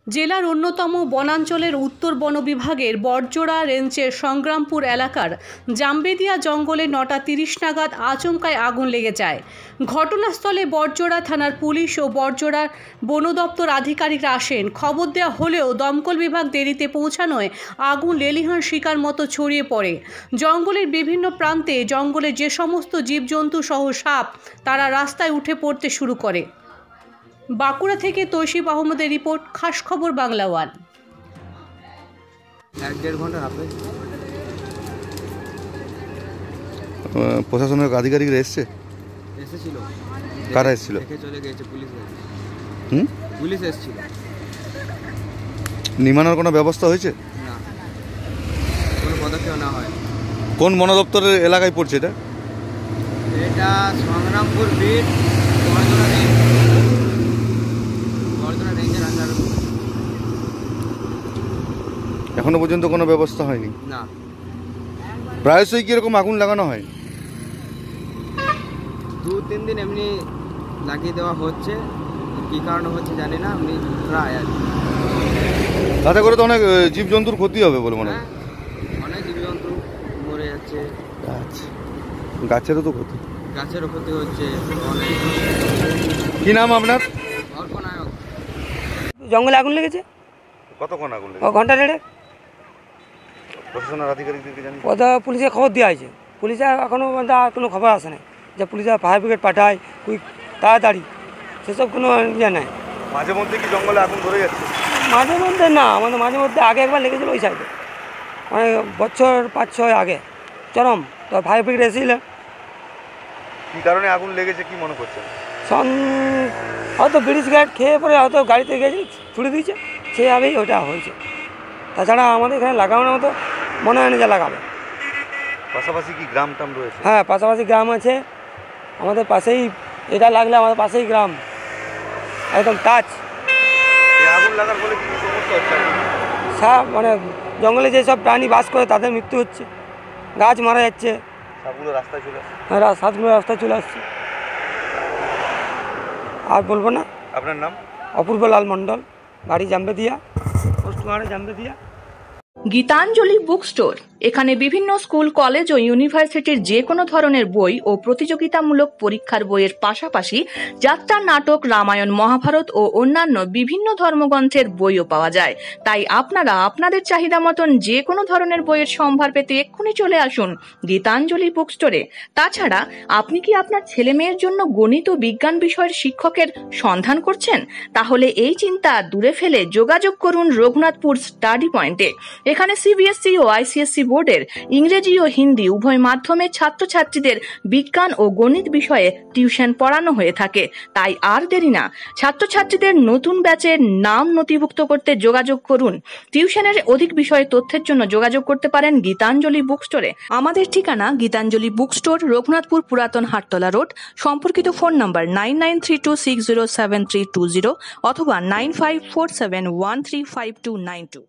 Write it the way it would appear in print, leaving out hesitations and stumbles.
জেলার অন্যতম বনাঞ্চলের উত্তর বন বিভাগের বড়জোড়া রেঞ্জের সংগ্রামপুর এলাকার জামবেদিয়া জঙ্গলে 9:30 নাগাদ আচমকায় আগুন লেগে যায়। ঘটনাস্থলে বড়জোড়া থানার পুলিশ ও বড়জোড়ার বন দপ্তর আধিকারিকরা আসেন। খবর দেওয়া হলেও দমকল বিভাগ দেরিতে পৌঁছানোয় আগুন লেলিহান শিকার মতো ছড়িয়ে পড়ে। জঙ্গলের বিভিন্ন প্রান্তে জঙ্গলে যে সমস্ত জীবজন্তু সহ সাপ তারা রাস্তায় উঠে পড়তে শুরু করে। বাঁকুড়া থেকে তৌসিফ আহমদের রিপোর্ট, খাস খবর বাংলা ওয়ান। 1-1.5 ঘন্টা হবে। প্রশাসনের আধিকারিকরা এসেছিল। কারা এসেছিল? দেখে চলে গেছে পুলিশ। পুলিশ এসেছিল। নির্মাণের কোনো ব্যবস্থা হয়েছে? না, কোনো পদক্ষেপ না হয়। কোন বন দপ্তরের এলাকায় পড়ছে এটা? এটা সংগ্রামপুর বিট বড়জোড়া রেঞ্জ। বড়জোড়া রেঞ্জের আন্ডারে। এখনো পর্যন্ত কোনো ব্যবস্থা হয়নি? না। প্রায়শই কি এরকম আগুন লাগানো হয়? 2-3 দিন এমনি লাগিয়ে দেওয়া হচ্ছে, কী কারণে হচ্ছে জানি না। আমি প্রায় আর তাতে করে তো অনেক জীবজন্তুর ক্ষতি হবে বলে মনে হয়। অনেক জীবজন্তু মরে যাচ্ছে। আচ্ছা, গাছেরও তো ক্ষতি। গাছেরও ক্ষতি হচ্ছে অনেক। কি নাম আপনার? অর্পনায়ক। জঙ্গলে আগুন লেগেছে। কতক্ষণ আগুন লেগেছে? ঘন্টা দেড়েক। প্রশাসনের আধিকারিকদেরকে জানি পুলিশে খবর দেওয়া হয়েছে। পুলিশে এখনও পর্যন্ত আর কোনো খবর আসে নাই যে পুলিশে ফায়ার ব্রিগেড পাঠায় কুইক তাড়াতাড়ি, সেসব কোনো ইয়ে নাই। মাঝে মধ্যে কি জঙ্গলে আগুন ধরে যাচ্ছে? মাঝে মধ্যে না, আমাদের মাঝে মধ্যে আগে একবার লেগেছিল ওই সাইডে, অনেক বছর 5-6 আগে চরম। তো ফায়ার ব্রিগেড এসেছিল। কী কারণে আগুন লেগেছে কি মনে করছেন? হয়তো ব্রিটিশ গার্ড খেয়ে পরে হয়তো গাড়িতে গেছে, ছুড়ে দিয়েছে, সেইভাবেই ওটা হয়েছে। তাছাড়া আমাদের এখানে লাগানোর মতো মনে হয় না যে লাগাবে। পাশাপাশি কি গ্রাম টাম রয়েছে? হ্যাঁ, পাশাপাশি গ্রাম আছে আমাদের পাশেই। এটা লাগলে আমাদের পাশেই গ্রাম, একদম টাচ। এই আগুন লাগার ফলে কি সমস্যা হচ্ছে? সাপ মানে জঙ্গলে যেসব প্রাণী বাস করে তাদের মৃত্যু হচ্ছে, গাছ মারা যাচ্ছে, সাপগুলো রাস্তায় চলে আসছে। হ্যাঁ, সাপগুলো রাস্তায় চলে আসছে। আর বলবো না। আপনার নাম? অপূর্ব লাল মণ্ডল, বাড়ি Jambedia, post Jambedia. Gitanjali book store. এখানে বিভিন্ন স্কুল, কলেজ ও ইউনিভার্সিটির যে কোনো ধরনের বই ও প্রতিযোগিতামূলক পরীক্ষার বইয়ের পাশাপাশি যাত্রা, নাটক, রামায়ণ, মহাভারত ও অন্যান্য বিভিন্ন ধর্মগ্রন্থের বইও পাওয়া যায়। তাই আপনারা আপনাদের চাহিদা মতন যে কোনো ধরনের বইয়ের সম্ভার পেতে এক্ষুনি চলে আসুন গীতাঞ্জলি বুক স্টোরে। তাছাড়া আপনি কি আপনার ছেলে মেয়ের জন্য গণিত ও বিজ্ঞান বিষয়ের শিক্ষকের সন্ধান করছেন? তাহলে এই চিন্তা দূরে ফেলে যোগাযোগ করুন রঘুনাথপুর স্টাডি পয়েন্টে। এখানে সিবিএসই ও আইসিএসসি বোর্ডের ইংরেজি ও হিন্দি উভয় মাধ্যমে ছাত্রছাত্রীদের বিজ্ঞান ও গণিত বিষয়ে টিউশন পড়ানো হয়ে থাকে। তাই আর দেরি না, ছাত্রছাত্রীদের নতুন ব্যাচের নাম নথিভুক্ত করতে যোগাযোগ করুন। টিউশনের অধিক বিষয়ে তথ্যের জন্য যোগাযোগ করতে পারেন গীতাঞ্জলি বুক স্টোরে। আমাদের ঠিকানা গীতাঞ্জলি বুক স্টোর, রঘুনাথপুর পুরাতন হাটতলা রোড। সম্পর্কিত ফোন নম্বর 9932607320 অথবা 9547135292।